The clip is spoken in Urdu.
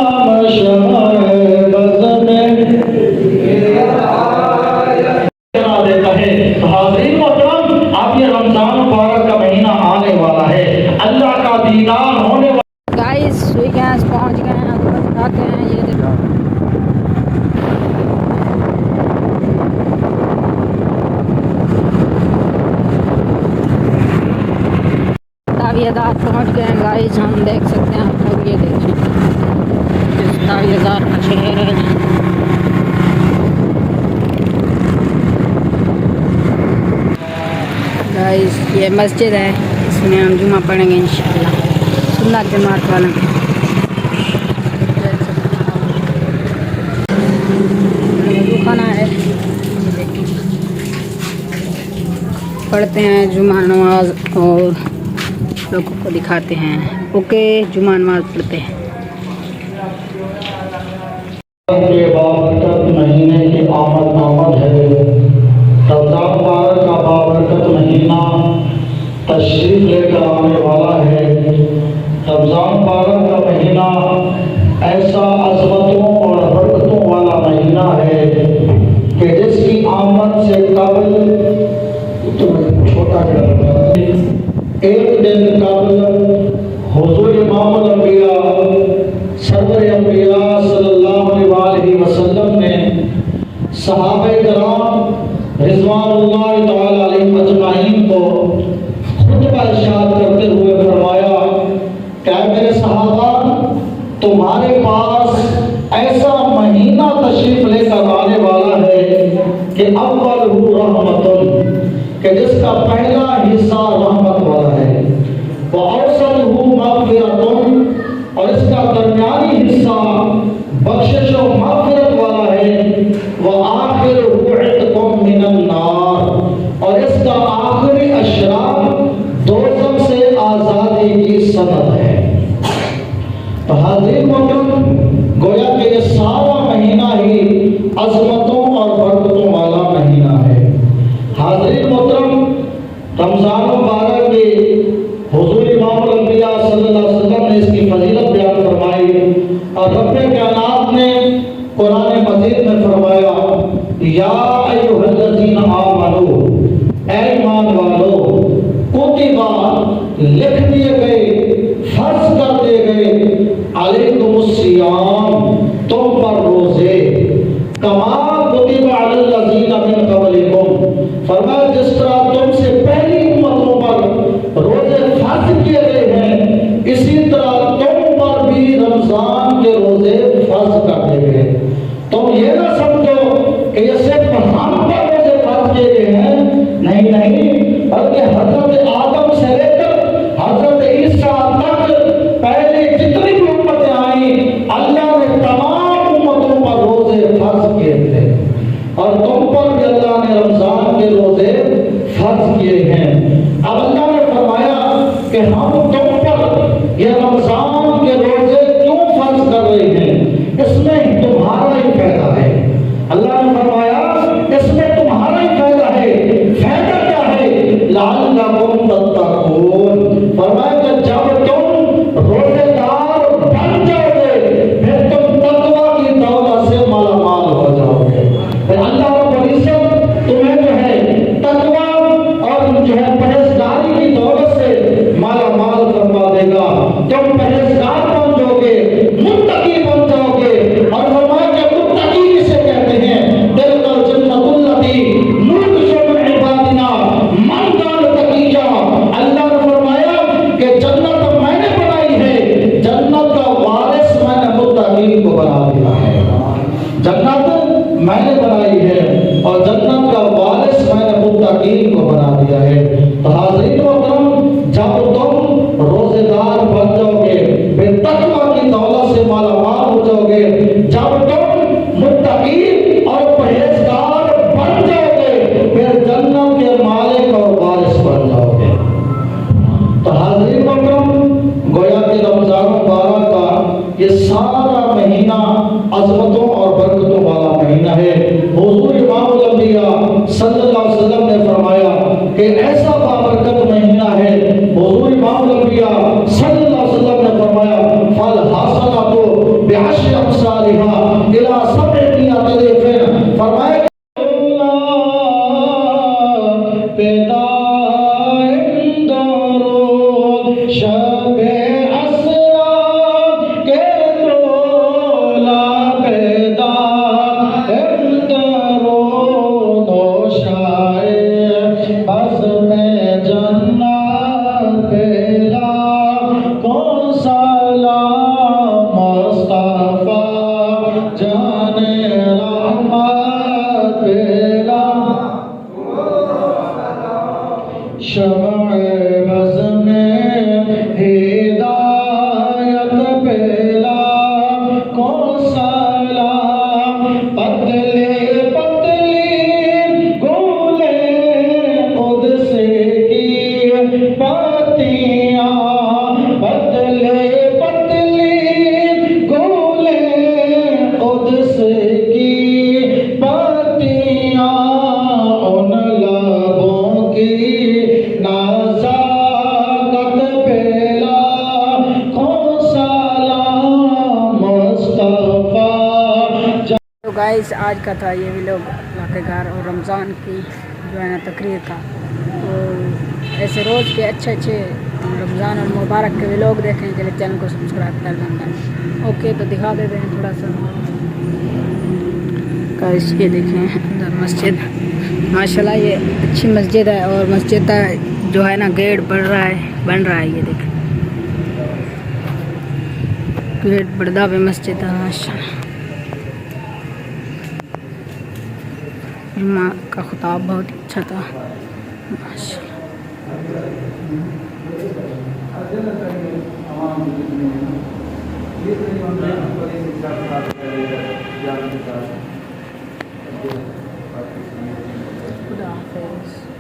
حاضرین محترم، آپ یہ رمضان مبارک کا مہینہ آنے والا ہے، اللہ کا دیدار ہونے والا۔ گائز ویکینڈ پہنچ گئے ہیں، آپ کو دکھاتے ہیں، یہ دیکھو تاویہ دار پہنچ گئے ہیں گائز، ہم دیکھ سکتے ہیں آپ لوگ، یہ دیکھیں تاویہ دار کا شہر ہے۔ گائز یہ مسجد ہے، اس میں ہم جمعہ پڑھیں گے انشاءاللہ، سنت جماعت والوں کے کھانا ہے، پڑھتے ہیں جمعہ نماز اور لوگوں کو دکھاتے ہیں۔ اوکے، جمعہ نماز پڑھتے ہیں۔ یہ بابرکت مہینے کی آمد ہے، رمضان مبارک کا بابرکت مہینہ تشریف لے کر آنے والا ہے۔ رمضان مبارک کا مہینہ ایسا عظمتوں اور برکتوں والا مہینہ ہے کہ جس کی آمد سے قبل چھوٹا ایک دن قبل حضور امام الانبیاء سرور انبیاء صلی اللہ علیہ وسلم نے صحابہ کرام رضوان اللہ تعالی علیہم اجمعین کو خطبہ ارشاد کرتے ہوئے فرمایا کہ اے میرے صحابہ، تمہارے پاس ایسا مہینہ تشریف لے کر آنے والا ہے کہ اول رحمت، کہ جس کا پہلا حصہ رحمت والا ہے، وَأَوْسَطُهُ مَغْفِرَةٌ، اور اس کا درمیانی حصہ بخشش و مغفرت والا ہے، وَآخِرُهُ عِتْقٌ مِّنَ النَّارِ، اور اس کا آخری اشراف دوزخ سے آزادی کی سند ہے۔ تو حاضرین محترم، گویا کہ یہ سارا مہینہ ہی عظمتوں اور برکتوں والا مہینہ ہے۔ حاضرین محترم، رمضان مبارک کے حضور امام الانبیاء صلی اللہ علیہ وسلم نے اس کی فضیلت بیان فرمائی، اور رب کائنات نے قرآن مجید میں فرمایا یا ایھا الذین آمنو، اے ایمان والو، کتب لکھ دیے گئے، فرض کر دیے گئے، علیکم الصیام، تم پر روزے، کما کتب علی الذین من قبلکم، فرمایا جس طرح تم سے پہلی امتوں پر روزے فرض کیے گئے ہیں، اسی طرح تم پر بھی رمضان کے روزے فرض کر دیے گئے۔ تم یہ نہ سمجھو کہ یہ صرف ہم پر روزے فرض کیے گئے ہیں، نہیں، بلکہ حضرت آدم سے لے کر حضرت عیسیٰ تک پہلے جتنی بھی امتیں آئیں، اللہ نے تمام امتوں پر روزے فرض کیے تھے، اور تم پر بھی اللہ نے رمضان کے روزے فرض کیے ہیں۔ اب اللہ نے فرمایا کہ ہم تم پر یہ رمضان کے روزے کیوں فرض کر رہے ہیں، اس میں تمہارا ہی فائدہ ہے۔ اللہ نے فرمایا اس میں تمہارا ہی فائدہ ہے۔ فائدہ کیا ہے؟ لعلکم تتقون، فرمایا کہ جب تم روزے دار بن جاؤ گے، پھر تم تقویٰ کی دولت سے مالا مال ہو جاؤ گے، پھر اللہ رب العزت تمہیں جو ہے تقویٰ اور جو ہے پرہیزگاری کی دولت سے مالا مال فرما دے گا۔ تم پرہیزگار بن جاؤ گے، متقی بن جاؤ گے، اور فرمایا کہ متقی کسے کہتے ہیں؟ تلک الجنۃ التی نورث من عبادنا من کان تقیا، اللہ نے فرمایا کہ جنت میں نے بنائی ہے، جنت کا وارث میں نے متقین کو بنا دیا ہے۔ جنت میں نے بنائی ہے اور جنت کا وارث میں نے متقین کو بنا دیا ہے۔ تو حاضرین محترم، جب تم روزے دار بن جاؤ گے، پھر تقویٰ کی دولت سے مالا مال ہو جاؤ گے، جب تم متقی اور پرہیزگار بن جاؤ گے، پھر جنت کے مالک اور وارث بن جاؤ گے۔ تو حاضرین محترم، گویا کہ رمضان مبارک کا یہ سارا مہینہ عظمتوں اور برکتوں والا مہینہ ہے۔ حضور امام الانبیاء صلی اللہ علیہ وسلم نے فرمایا کہ ایسا بابرکت مہینہ ہے، حضور امام الانبیاء صلی اللہ علیہ وسلم نے فرمایا فالحسنۃ بعشر أمثالها إلى 700 ضعف فرمایا شب اسرا کے دولا پیدا درود و شائع بز میں جنت پیلا کو سلام مصطفیٰ جان رحمت پیلا شمع بز میں ہدایت پیلا کو سلام پتلی پتلی گولے قدس کی پتیاں پتلی پتلی گولے قدس کی پتیاں ان لبوں کی نزاکت پیلا کو سلام مصطفیٰ تو گائز آج کا تھا یہ ویلوگ اللہ کے گھر اور رمضان کی جو ہے نا تقریر کا. تو ایسے روز کے اچھے اچھے رمضان اور مبارک کے ویلوگ دیکھنے کے لیے چینل کو سبسکرائب کر دینا. اوکے تو دکھا دیتے ہیں تھوڑا سا. گائز یہ دیکھیں اندر مسجد ماشاءاللہ یہ اچھی مسجد ہے اور مسجد کا جو ہے نا گیٹ بن رہا ہے یہ دیکھیں گیٹ بڑھدا پہ مسجد ہے ماشاءاللہ. علماء کا خطاب بہت اچھا تھا ماشاءاللہ. خدا حافظ.